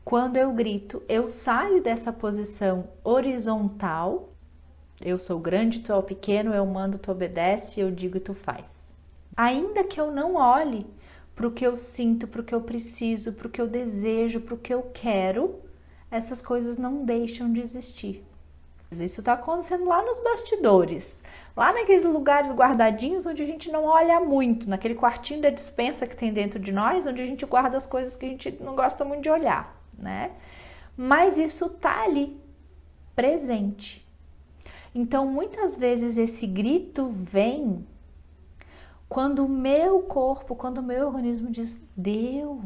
Quando eu grito, eu saio dessa posição horizontal. Eu sou grande, tu é o pequeno, eu mando, tu obedece, eu digo e tu faz. Ainda que eu não olhe para o que eu sinto, para o que eu preciso, para o que eu desejo, para o que eu quero, essas coisas não deixam de existir. Isso está acontecendo lá nos bastidores, lá naqueles lugares guardadinhos onde a gente não olha muito, naquele quartinho da despensa que tem dentro de nós, onde a gente guarda as coisas que a gente não gosta muito de olhar, né? Mas isso tá ali, presente. Então, muitas vezes esse grito vem quando o meu corpo, quando o meu organismo diz: deu,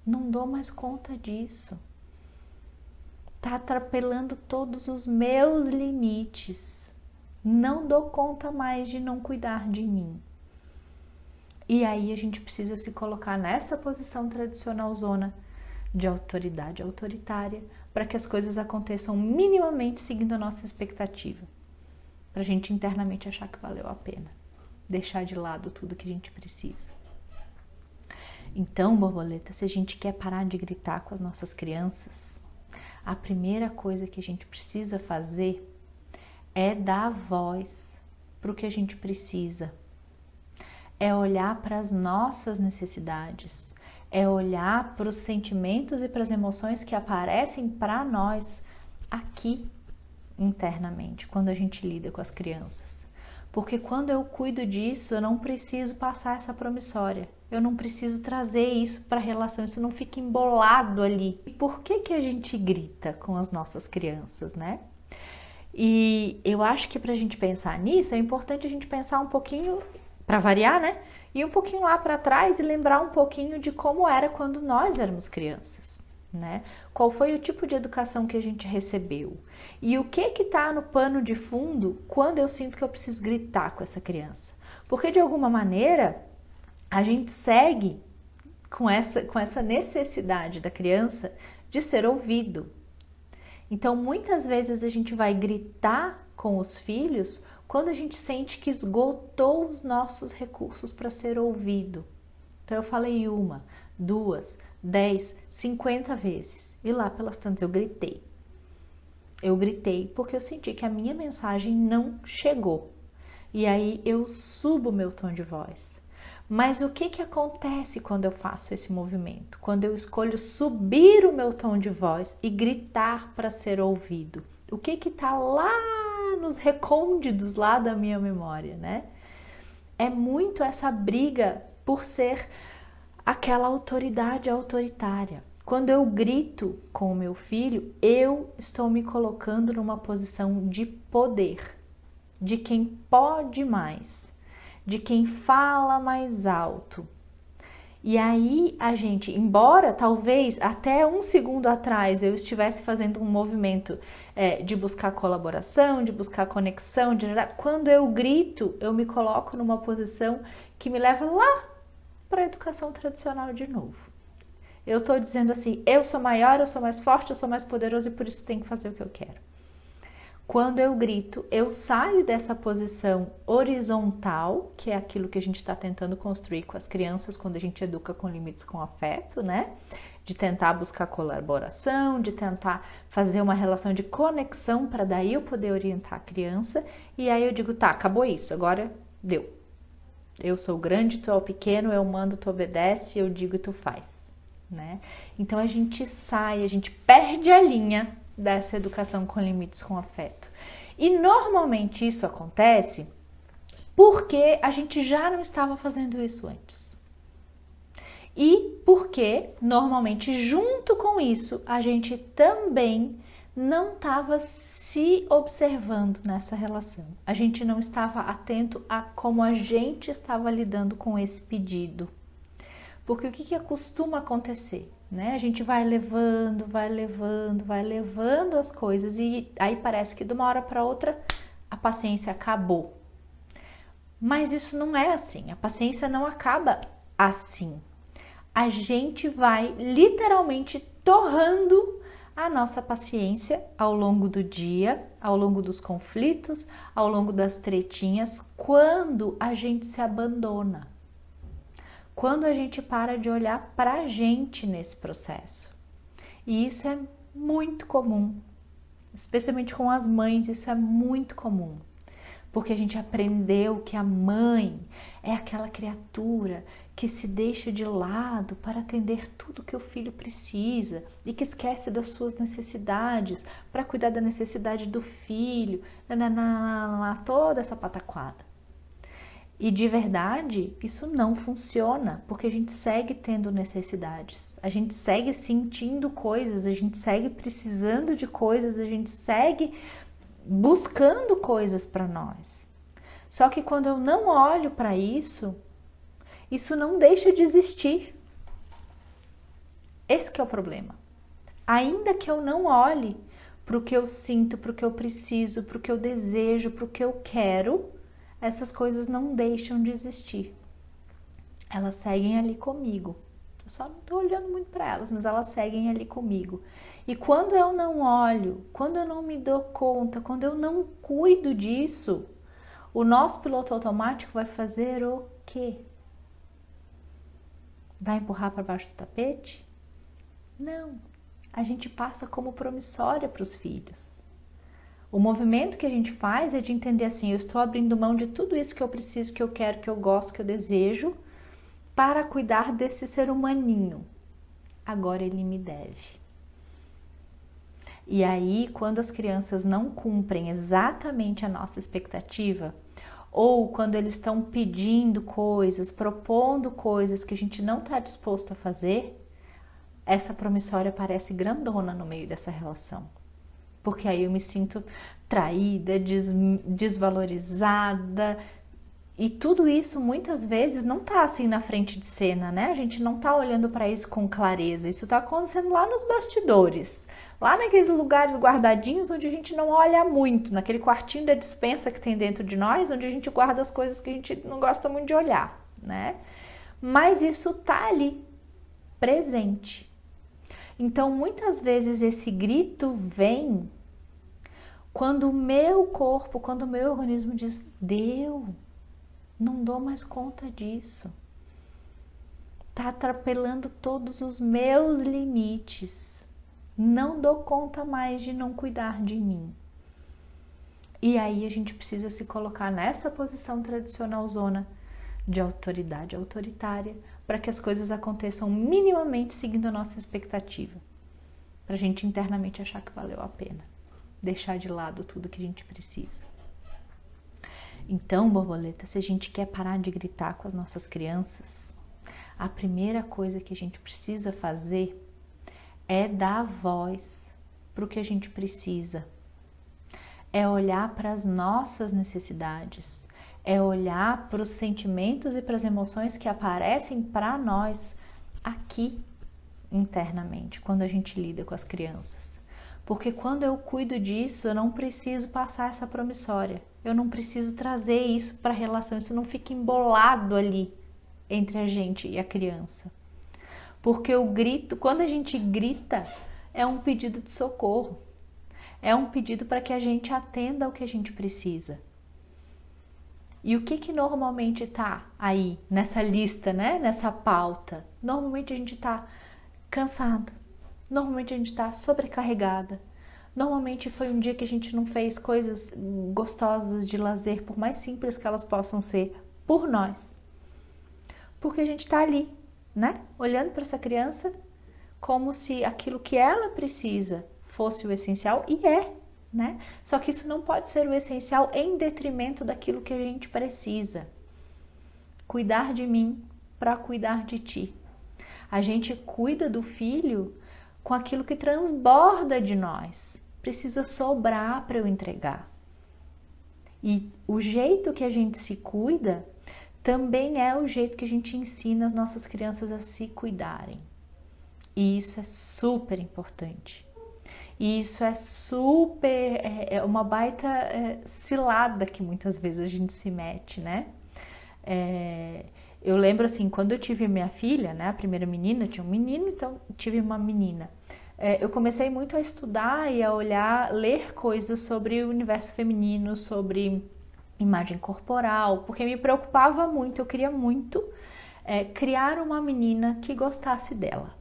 não dou mais conta disso. Tá atropelando todos os meus limites. Não dou conta mais de não cuidar de mim. E aí a gente precisa se colocar nessa posição tradicional zona de autoridade autoritária para que as coisas aconteçam minimamente seguindo a nossa expectativa. Para a gente internamente achar que valeu a pena. Deixar de lado tudo que a gente precisa. Então, borboleta, se a gente quer parar de gritar com as nossas crianças, a primeira coisa que a gente precisa fazer é dar voz para o que a gente precisa. É olhar para as nossas necessidades. É olhar para os sentimentos e para as emoções que aparecem para nós aqui internamente, quando a gente lida com as crianças. Porque quando eu cuido disso, eu não preciso passar essa promissória. Eu não preciso trazer isso para a relação, isso não fica embolado ali. E por que a gente grita com as nossas crianças, né? E eu acho que para a gente pensar nisso, é importante a gente pensar um pouquinho, para variar, né? E um pouquinho lá para trás e lembrar um pouquinho de como era quando nós éramos crianças, né? Qual foi o tipo de educação que a gente recebeu? E o que está no pano de fundo quando eu sinto que eu preciso gritar com essa criança? Porque de alguma maneira a gente segue com essa necessidade da criança de ser ouvido. Então muitas vezes a gente vai gritar com os filhos quando a gente sente que esgotou os nossos recursos para ser ouvido. Então eu falei 1, 2, 10, 50 vezes e lá pelas tantas eu gritei. Eu gritei porque eu senti que a minha mensagem não chegou. E aí eu subo o meu tom de voz. Mas o que acontece quando eu faço esse movimento? Quando eu escolho subir o meu tom de voz e gritar para ser ouvido? O que está lá nos recônditos lá da minha memória, né? É muito essa briga por ser aquela autoridade autoritária. Quando eu grito com o meu filho, eu estou me colocando numa posição de poder, de quem pode mais, de quem fala mais alto. E aí a gente, embora talvez até um segundo atrás eu estivesse fazendo um movimento de buscar colaboração, de buscar conexão, quando eu grito, eu me coloco numa posição que me leva lá para a educação tradicional de novo. Eu estou dizendo assim, eu sou maior, eu sou mais forte, eu sou mais poderoso e por isso tenho que fazer o que eu quero. Quando eu grito, eu saio dessa posição horizontal, que é aquilo que a gente está tentando construir com as crianças quando a gente educa com limites com afeto, né? De tentar buscar colaboração, de tentar fazer uma relação de conexão para daí eu poder orientar a criança. E aí eu digo, tá, acabou isso, agora deu. Eu sou grande, tu é o pequeno, eu mando, tu obedece, eu digo e tu faz, né? Então a gente sai, a gente perde a linha dessa educação com limites com afeto. E normalmente isso acontece porque a gente já não estava fazendo isso antes. E porque normalmente junto com isso a gente também não estava se observando nessa relação. A gente não estava atento a como a gente estava lidando com esse pedido. Porque o que costuma acontecer? Né? A gente vai levando as coisas e aí parece que de uma hora para outra a paciência acabou. Mas isso não é assim, a paciência não acaba assim. A gente vai literalmente torrando a nossa paciência ao longo do dia, ao longo dos conflitos, ao longo das tretinhas, quando a gente se abandona. Quando a gente para de olhar para a gente nesse processo. E isso é muito comum, especialmente com as mães, isso é muito comum. Porque a gente aprendeu que a mãe é aquela criatura que se deixa de lado para atender tudo que o filho precisa e que esquece das suas necessidades para cuidar da necessidade do filho, toda essa pataquada. E de verdade, isso não funciona, porque a gente segue tendo necessidades, a gente segue sentindo coisas, a gente segue precisando de coisas, a gente segue buscando coisas para nós. Só que quando eu não olho para isso, isso não deixa de existir. Esse que é o problema. Ainda que eu não olhe para o que eu sinto, para o que eu preciso, para o que eu desejo, para o que eu quero, essas coisas não deixam de existir. Elas seguem ali comigo. Eu só não estou olhando muito para elas, mas elas seguem ali comigo. E quando eu não olho, quando eu não me dou conta, quando eu não cuido disso, o nosso piloto automático vai fazer o quê? Vai empurrar para baixo do tapete? Não. A gente passa como promissória para os filhos. O movimento que a gente faz é de entender assim, eu estou abrindo mão de tudo isso que eu preciso, que eu quero, que eu gosto, que eu desejo, para cuidar desse ser humaninho. Agora ele me deve. E aí, quando as crianças não cumprem exatamente a nossa expectativa, ou quando eles estão pedindo coisas, propondo coisas que a gente não está disposto a fazer, essa promissória parece grandona no meio dessa relação. Porque aí eu me sinto traída, desvalorizada. E tudo isso muitas vezes não tá assim na frente de cena, né? A gente não tá olhando para isso com clareza. Isso tá acontecendo lá nos bastidores. Lá naqueles lugares guardadinhos onde a gente não olha muito. Naquele quartinho da despensa que tem dentro de nós, onde a gente guarda as coisas que a gente não gosta muito de olhar, né? Mas isso tá ali, presente. Então, muitas vezes esse grito vem quando o meu corpo, quando o meu organismo diz, deu, não dou mais conta disso. Tá atropelando todos os meus limites. Não dou conta mais de não cuidar de mim. E aí a gente precisa se colocar nessa posição tradicionalzona de autoridade autoritária para que as coisas aconteçam minimamente seguindo a nossa expectativa. Para a gente internamente achar que valeu a pena. Deixar de lado tudo que a gente precisa. Então, borboleta, se a gente quer parar de gritar com as nossas crianças, a primeira coisa que a gente precisa fazer é dar voz para o que a gente precisa. É olhar para as nossas necessidades, é olhar para os sentimentos e para as emoções que aparecem para nós aqui internamente, quando a gente lida com as crianças. Porque quando eu cuido disso, eu não preciso passar essa promissória. Eu não preciso trazer isso para a relação. Isso não fica embolado ali entre a gente e a criança. Porque o grito, quando a gente grita, é um pedido de socorro. É um pedido para que a gente atenda ao que a gente precisa. E o que normalmente está aí nessa lista, né? Nessa pauta? Normalmente a gente está cansado. Normalmente a gente está sobrecarregada. Normalmente foi um dia que a gente não fez coisas gostosas de lazer, por mais simples que elas possam ser, por nós. Porque a gente está ali, né? Olhando para essa criança como se aquilo que ela precisa fosse o essencial, e é, né? Só que isso não pode ser o essencial em detrimento daquilo que a gente precisa. Cuidar de mim para cuidar de ti. A gente cuida do filho com aquilo que transborda de nós. Precisa sobrar para eu entregar. E o jeito que a gente se cuida também é o jeito que a gente ensina as nossas crianças a se cuidarem. E isso é super importante. E isso é super, é uma baita cilada que muitas vezes a gente se mete, né? Eu lembro assim, quando eu tive minha filha, né, a primeira menina, eu tinha um menino, então tive uma menina. Eu comecei muito a estudar e a olhar, ler coisas sobre o universo feminino, sobre imagem corporal, porque me preocupava muito, eu queria muito criar uma menina que gostasse dela,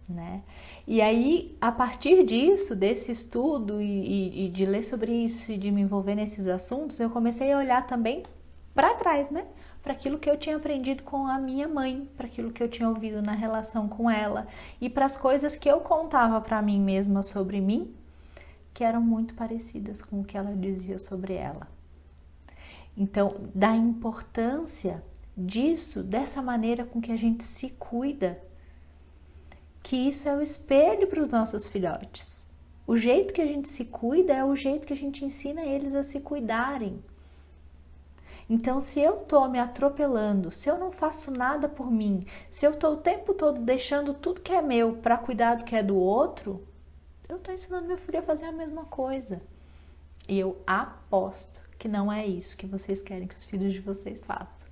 né? E aí, a partir disso, desse estudo e de ler sobre isso e de me envolver nesses assuntos, eu comecei a olhar também para trás, né? Para aquilo que eu tinha aprendido com a minha mãe, para aquilo que eu tinha ouvido na relação com ela e para as coisas que eu contava para mim mesma sobre mim, que eram muito parecidas com o que ela dizia sobre ela. Então, da importância disso, dessa maneira com que a gente se cuida, que isso é o espelho para os nossos filhotes. O jeito que a gente se cuida é o jeito que a gente ensina eles a se cuidarem. Então, se eu estou me atropelando, se eu não faço nada por mim, se eu estou o tempo todo deixando tudo que é meu para cuidar do que é do outro, eu estou ensinando meu filho a fazer a mesma coisa. E eu aposto que não é isso que vocês querem que os filhos de vocês façam.